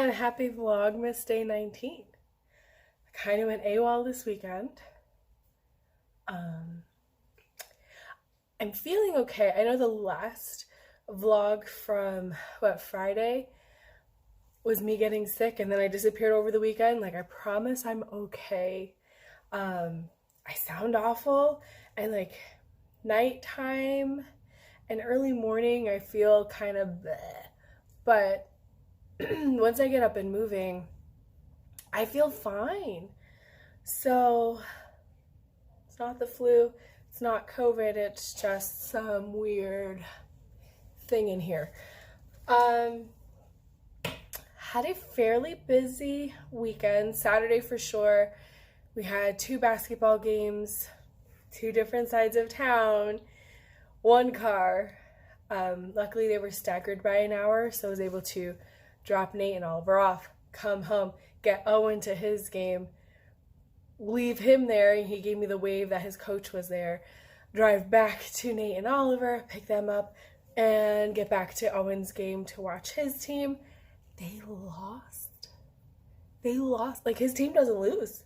everyone, happy Vlogmas Day 19. I kind of went AWOL this weekend. I'm feeling okay. I know the last vlog from, Friday was me getting sick and then I disappeared over the weekend. Like, I promise I'm okay. I sound awful, and like nighttime and early morning I feel kind of bleh. But once I get up and moving, I feel fine. So it's not the flu, it's not COVID, it's just some weird thing in here. Had a fairly busy weekend. Saturday for sure. We had 2 basketball games, 2 different sides of town, 1 car. Luckily they were staggered by an hour, so I was able to drop Nate and Oliver off, come home, get Owen to his game, leave him there, and he gave me the wave that his coach was there, drive back to Nate and Oliver, pick them up, and get back to Owen's game to watch his team. They lost. Like, his team doesn't lose.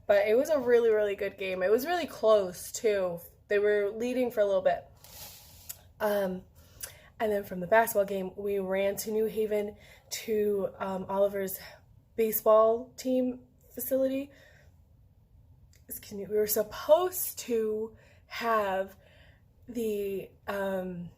But it was a really, really good game. It was really close, too. They were leading for a little bit. And then from the basketball game, we ran to New Haven to Oliver's baseball team facility. Excuse me. We were supposed to have the an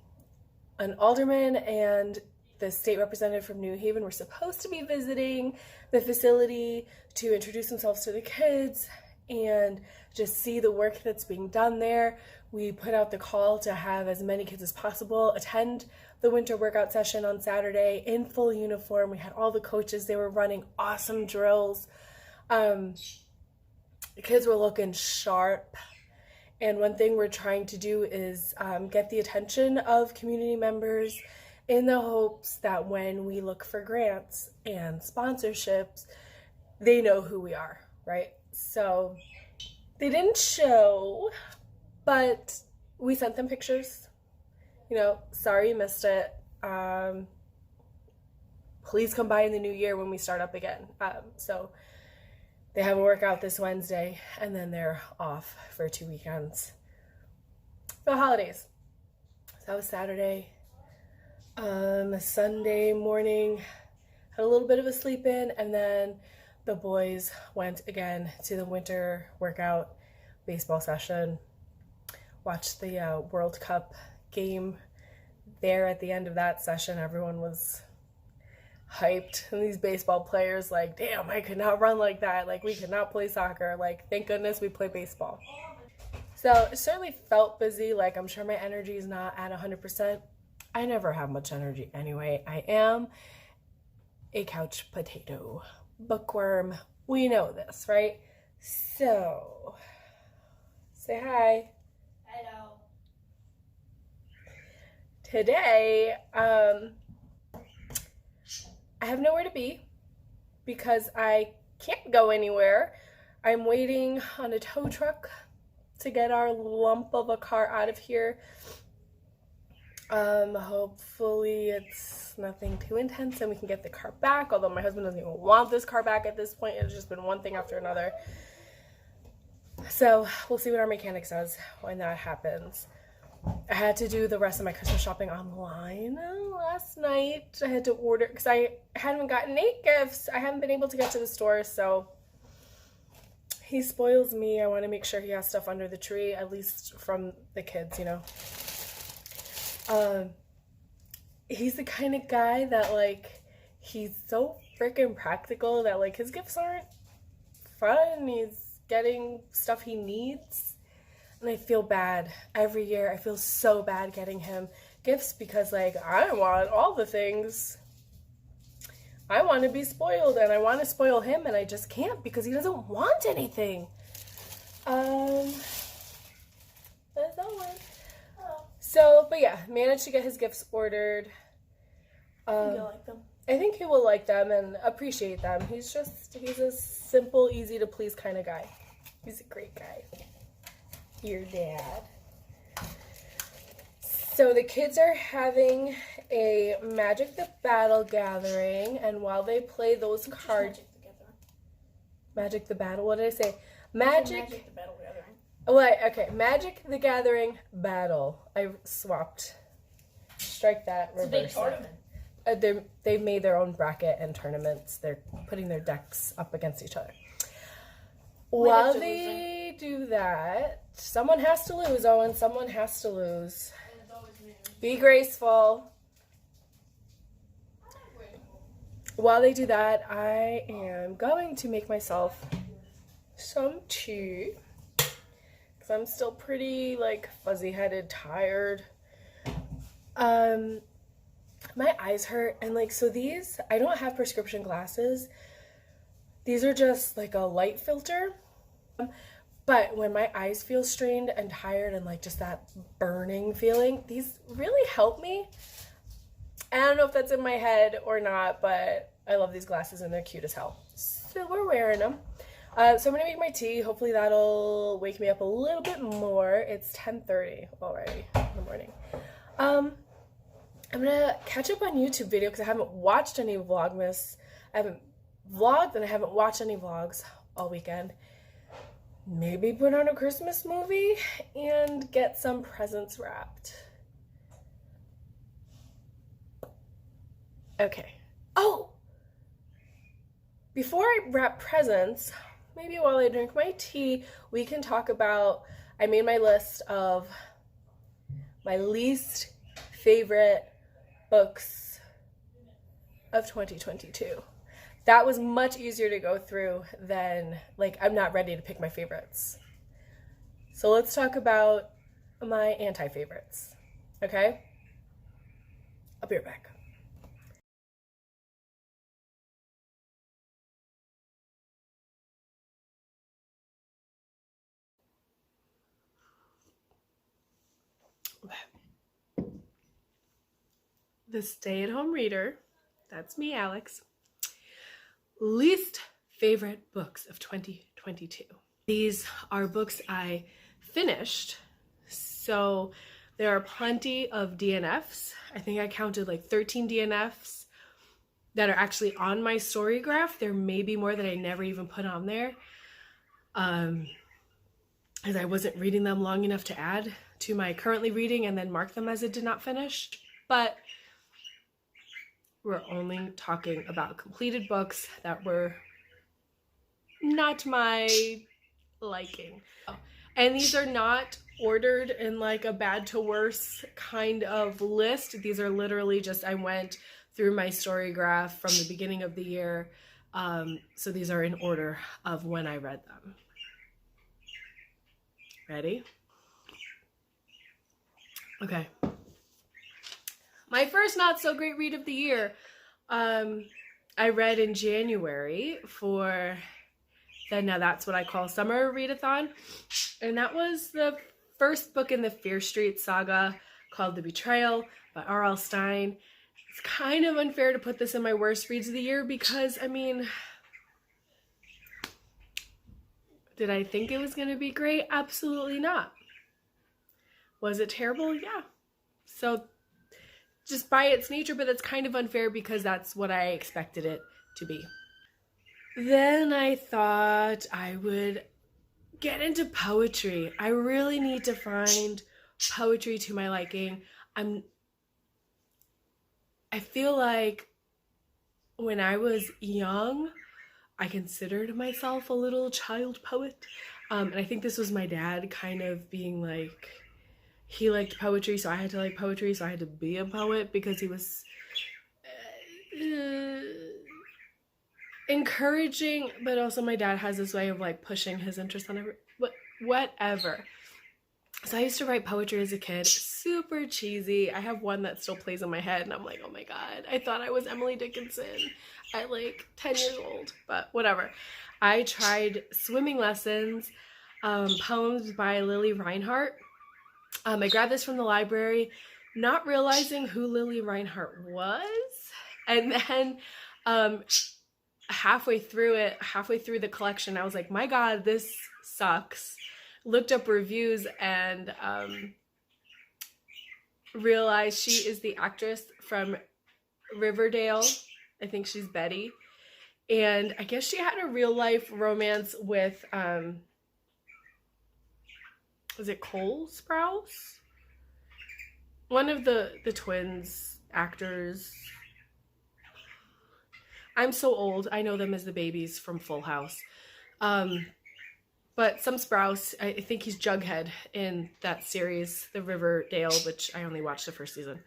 alderman and the state representative from New Haven were supposed to be visiting the facility to introduce themselves to the kids and just see the work that's being done there. We put out the call to have as many kids as possible attend the winter workout session on Saturday in full uniform. We had all the coaches. They were running awesome drills. The kids were looking sharp. And one thing we're trying to do is get the attention of community members in the hopes that when we look for grants and sponsorships, they know who we are, right? So they didn't show, but we sent them pictures. Sorry you missed it. Please come by in the new year when we start up again. So they have a workout this Wednesday, and then they're off for 2 weekends for the holidays. So that was Saturday. Sunday morning, had a little bit of a sleep in, and then the boys went again to the winter workout baseball session. Watched the World Cup game there. At the end of that session, everyone was hyped, and these baseball players like, damn, I could not run like that. Like, we could not play soccer. Like, thank goodness we play baseball. So it certainly felt busy. Like, I'm sure my energy is not at 100%. I never have much energy anyway. I am a couch potato, bookworm. We know this, right? So, say hi. Hello. Today, I have nowhere to be because I can't go anywhere. I'm waiting on a tow truck to get our lump of a car out of here. Hopefully it's nothing too intense and we can get the car back, although my husband doesn't even want this car back at this point. It's just been one thing after another. So we'll see what our mechanic says when that happens. I had to do the rest of my Christmas shopping online last night. I had to order, because I hadn't gotten Nate gifts. I haven't been able to get to the store, so he spoils me. I want to make sure he has stuff under the tree, at least from the kids, He's the kind of guy that, like, he's so freaking practical that, like, his gifts aren't fun. He's getting stuff he needs. And I feel bad every year. I feel so bad getting him gifts because, like, I want all the things. I want to be spoiled, and I want to spoil him, and I just can't because he doesn't want anything. That's that one. So, but yeah, managed to get his gifts ordered. I think you'll like them. I think he will like them and appreciate them. He's a simple, easy to please kind of guy. He's a great guy. Your dad. So the kids are having a Magic the Battle gathering, and while they play those cards, Magic the Battle. What did I say? Magic the Battle gathering. What? Okay, Magic the Gathering battle. I swapped. Strike that. It's a big tournament. They've made their own bracket and tournaments. They're putting their decks up against each other. While they do that, someone has to lose, Owen. Someone has to lose. Be graceful. While they do that, I am going to make myself some tea. Because I'm still pretty, like, fuzzy-headed, tired. My eyes hurt. And, like, so these, I don't have prescription glasses. These are just, like, a light filter. But when my eyes feel strained and tired and, like, just that burning feeling, these really help me. I don't know if that's in my head or not, but I love these glasses and they're cute as hell. So we're wearing them. So I'm going to make my tea. Hopefully that'll wake me up a little bit more. It's 10:30 already in the morning. I'm going to catch up on YouTube video because I haven't watched any vlogmas. I haven't vlogged and I haven't watched any vlogs all weekend. Maybe put on a Christmas movie and get some presents wrapped. Okay. Oh! Before I wrap presents, maybe while I drink my tea, we can talk about, I made my list of my least favorite books of 2022. That was much easier to go through than, like, I'm not ready to pick my favorites. So let's talk about my anti-favorites, okay? I'll be right back. The stay-at-home reader, that's me, Alex. Least favorite books of 2022. These are books I finished, so there are plenty of DNFs. I think I counted like 13 DNFs that are actually on my story graph. There may be more that I never even put on there, as I wasn't reading them long enough to add to my currently reading and then mark them as a did not finish. But we're only talking about completed books that were not my liking. And these are not ordered in like a bad to worse kind of list. These are literally just, I went through my story graph from the beginning of the year. So these are in order of when I read them. Ready? Okay. My first not so great read of the year, I read in January for the Now That's What I Call Summer Readathon. And that was the first book in the Fear Street saga called The Betrayal by R.L. Stine. It's kind of unfair to put this in my worst reads of the year because, I mean, did I think it was going to be great? Absolutely not. Was it terrible? Yeah. So just by its nature, but that's kind of unfair because that's what I expected it to be. Then I thought I would get into poetry. I really need to find poetry to my liking. I feel like when I was young, I considered myself a little child poet. And I think this was my dad kind of being like, he liked poetry, so I had to like poetry, so I had to be a poet because he was encouraging, but also my dad has this way of like pushing his interest on whatever. So I used to write poetry as a kid, super cheesy. I have one that still plays in my head and I'm like, oh my God, I thought I was Emily Dickinson at like 10 years old, but whatever. I tried swimming lessons, poems by Lily Reinhart. I grabbed this from the library, not realizing who Lily Reinhart was. And then halfway through the collection, I was like, my God, this sucks. Looked up reviews and realize she is the actress from Riverdale. I think she's Betty. And I guess she had a real life romance with, was it Cole Sprouse? One of the twins actors. I'm so old. I know them as the babies from Full House. But some Sprouse, I think he's Jughead in that series, The Riverdale, which I only watched the first season.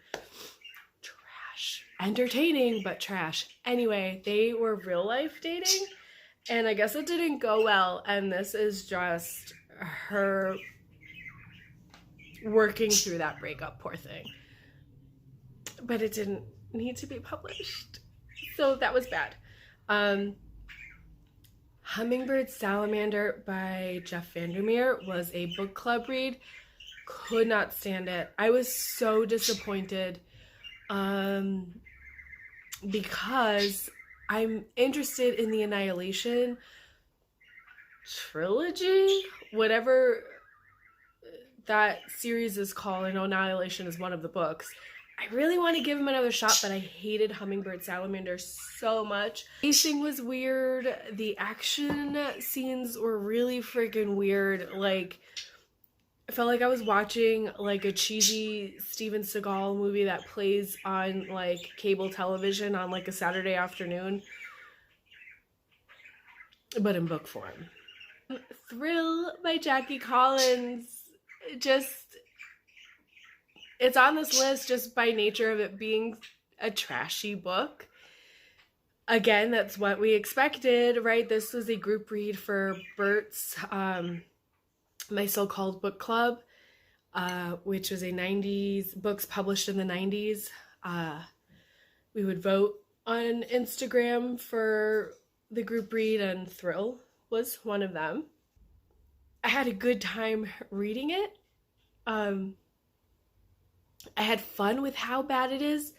Trash. Entertaining, but trash. Anyway, they were real life dating, and I guess it didn't go well, and this is just her working through that breakup, poor thing. But it didn't need to be published. So that was bad. Hummingbird Salamander by Jeff Vandermeer was a book club read. Could not stand it. I was so disappointed because I'm interested in the Annihilation trilogy, whatever that series is called. I know Annihilation is one of the books. I really want to give him another shot, but I hated Hummingbird Salamander so much. Pacing was weird. The action scenes were really freaking weird. Like, I felt like I was watching like a cheesy Steven Seagal movie that plays on like cable television on like a Saturday afternoon, but in book form. Thrill by Jackie Collins. It's on this list just by nature of it being a trashy book. Again, that's what we expected, right? This was a group read for Bert's My So-Called Book Club, which was a 90s, books published in the 90s. We would vote on Instagram for the group read, and Thrill was one of them. I had a good time reading it. I had fun with how bad it is,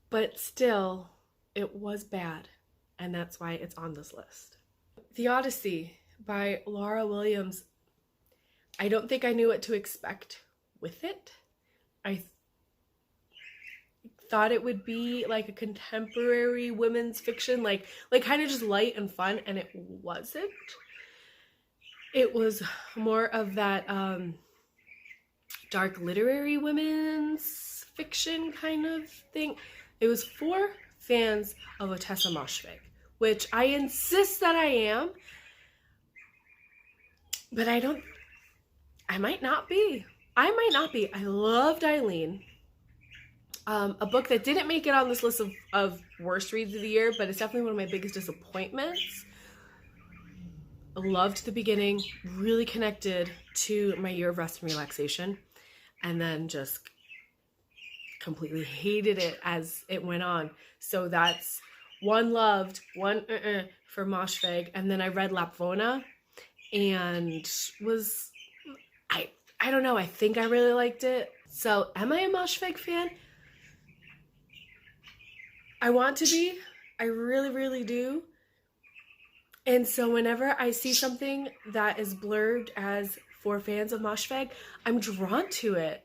but still, it was bad, and that's why it's on this list. The Odyssey by Laura Williams. I don't think I knew what to expect with it. I thought it would be like a contemporary women's fiction, like kind of just light and fun, and it wasn't. It was more of that dark literary women's fiction kind of thing. It was for fans of Ottessa Moshfegh, which I insist that I am, but I might not be. I loved Eileen. A book that didn't make it on this list of worst reads of the year, but it's definitely one of my biggest disappointments. I loved the beginning, really connected to my year of rest and relaxation, and then just completely hated it as it went on. So that's one loved, one for Moshfegh, and then I read Lapvona and was, I don't know, I think I really liked it. So am I a Moshfegh fan? I want to be. I really, really do. And so whenever I see something that is blurbed as for fans of Moshfegh, I'm drawn to it.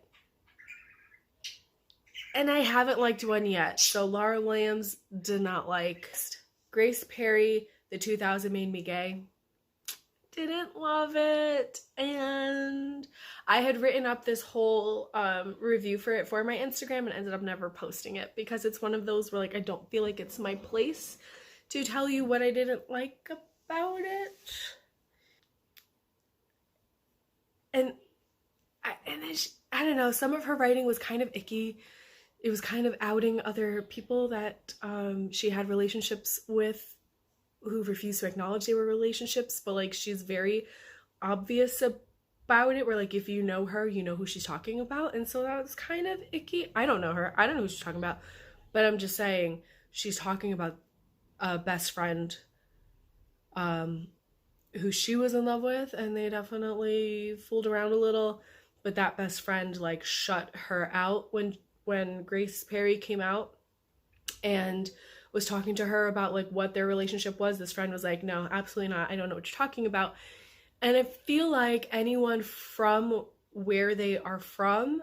And I haven't liked one yet. So Laura Williams did not like. Grace Perry, The 2000 Made Me Gay. Didn't love it. And I had written up this whole review for it for my Instagram and ended up never posting it because it's one of those where like I don't feel like it's my place to tell you what I didn't like about it. And I don't know, some of her writing was kind of icky. It was kind of outing other people that she had relationships with who refused to acknowledge they were relationships, but like she's very obvious about it, where like if you know her, you know who she's talking about. And so that was kind of icky. I don't know her. I don't know who she's talking about, but I'm just saying she's talking about a best friend who she was in love with, and they definitely fooled around a little, but that best friend like shut her out when Grace Perry came out and was talking to her about like what their relationship was. This friend was like, no, absolutely not. I don't know what you're talking about. And I feel like anyone from where they are from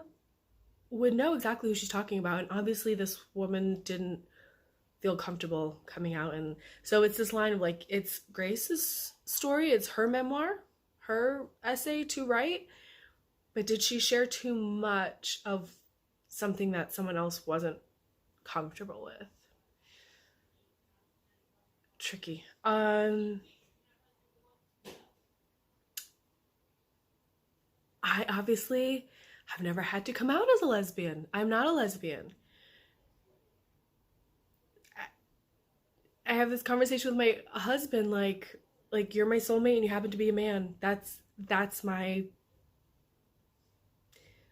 would know exactly who she's talking about. And obviously this woman didn't feel comfortable coming out. And so it's this line of like, it's Grace's story, it's her memoir, her essay to write, but did she share too much of something that someone else wasn't comfortable with? Tricky. I obviously have never had to come out as a lesbian. I'm not a lesbian. I have this conversation with my husband, like you're my soulmate and you happen to be a man. That's my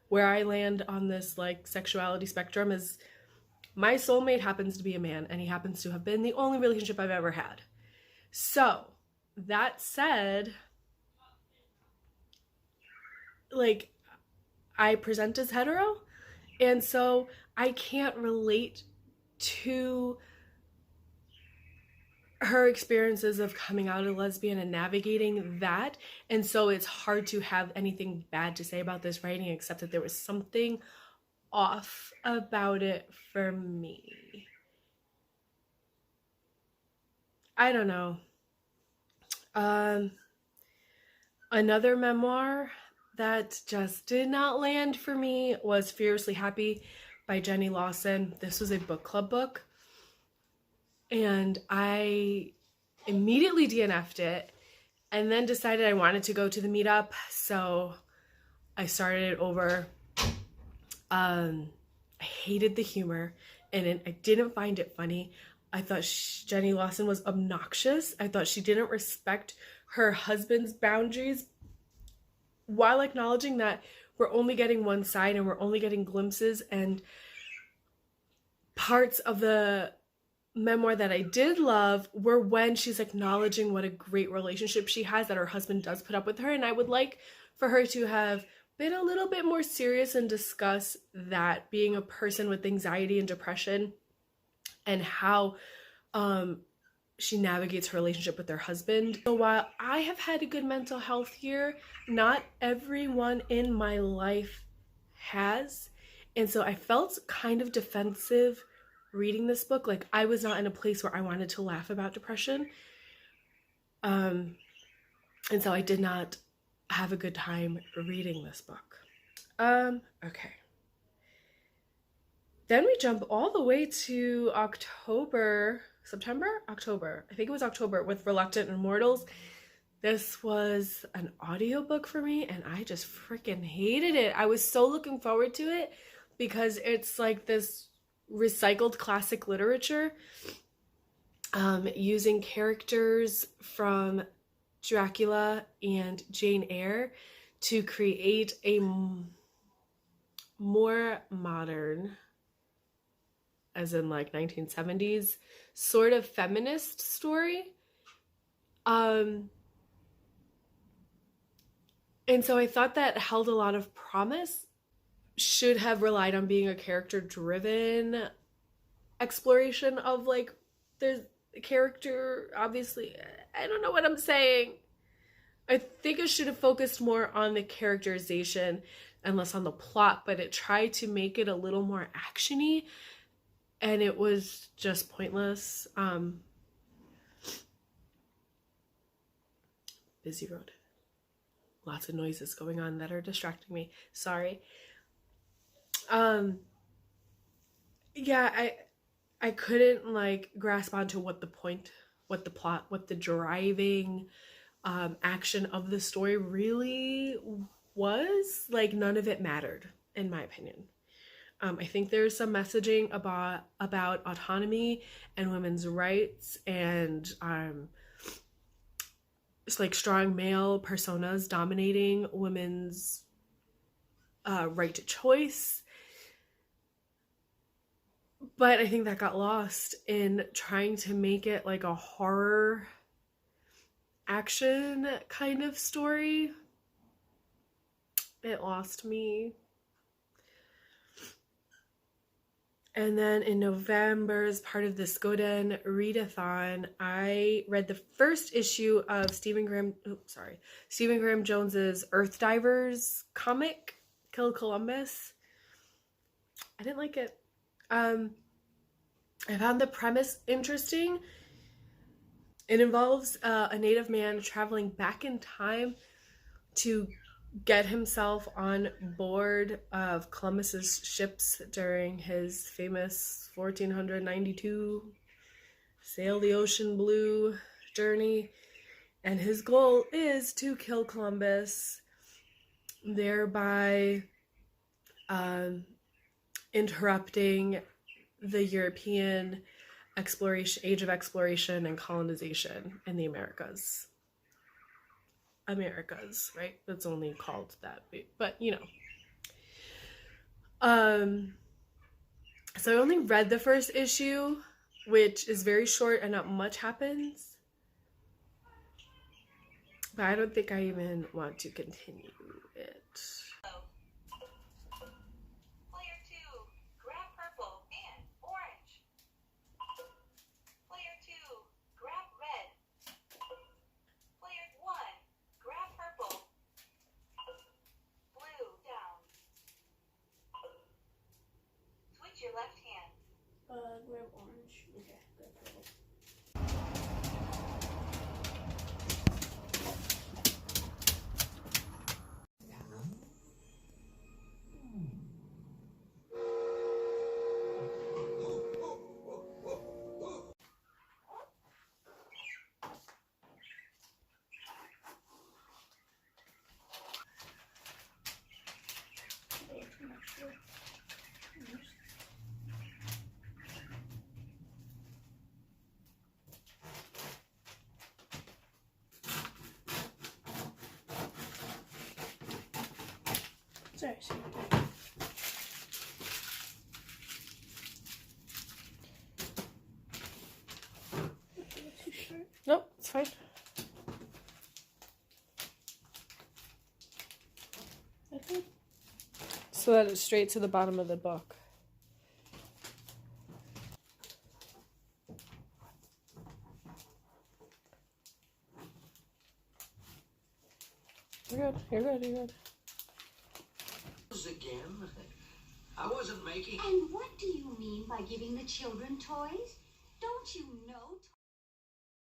where I land on this like sexuality spectrum is my soulmate happens to be a man and he happens to have been the only relationship I've ever had. So, that said, like I present as hetero, and so I can't relate to her experiences of coming out as a lesbian and navigating that. And so it's hard to have anything bad to say about this writing except that there was something off about it for me. I don't know. Another memoir that just did not land for me was Fiercely Happy by Jenny Lawson. This was a book club book, and I immediately DNF'd it and then decided I wanted to go to the meetup, so I started it over. I hated the humor and I didn't find it funny. I thought Jenny Lawson was obnoxious. I thought she didn't respect her husband's boundaries while acknowledging that we're only getting one side and we're only getting glimpses, and parts of the memoir that I did love were when she's acknowledging what a great relationship she has, that her husband does put up with her. And I would like for her to have been a little bit more serious and discuss that, being a person with anxiety and depression and how she navigates her relationship with her husband. So while I have had a good mental health year, not everyone in my life has. And so I felt kind of defensive reading this book. Like I was not in a place where I wanted to laugh about depression. And so I did not have a good time reading this book. Okay. Then we jump all the way to October, I think it was October, with Reluctant Immortals. This was an audiobook for me and I just freaking hated it. I was so looking forward to it because it's like this recycled classic literature, using characters from Dracula and Jane Eyre to create a more modern, as in like 1970s, sort of feminist story. And so I thought that held a lot of promise. Should have relied on being a character-driven exploration of like there's a character, obviously. I don't know what I'm saying. I think it should have focused more on the characterization and less on the plot, but it tried to make it a little more actiony, and it was just pointless. Busy road. Lots of noises going on that are distracting me. Sorry. Yeah, I couldn't like grasp onto what the point, what the plot, what the driving action of the story really was. Like none of it mattered, in my opinion. I think there's some messaging about autonomy and women's rights, and it's like strong male personas dominating women's right to choice. But I think that got lost in trying to make it like a horror action kind of story. It lost me. And then in November, as part of the Skoden readathon, I read the first issue of Stephen Graham Jones's Earth Divers comic, Kill Columbus. I didn't like it. I found the premise interesting. It involves a native man traveling back in time to get himself on board of Columbus's ships during his famous 1492 sail the ocean blue journey. And his goal is to kill Columbus, thereby interrupting the European age of exploration and colonization in the Americas, right? That's only called that, but you know. So I only read the first issue, which is very short and not much happens. But I don't think I even want to continue it. Player 2, grab purple and orange. Player 2, grab red. Player 1, grab purple. Blue down. Switch your left hand. Grab orange. Okay, grab purple. Sorry, sorry. Too short. Nope, it's fine. Okay. So that it's straight to the bottom of the book. You're good, you're good, you're good. Again? I wasn't making... And what do you mean by giving the children toys? Don't you know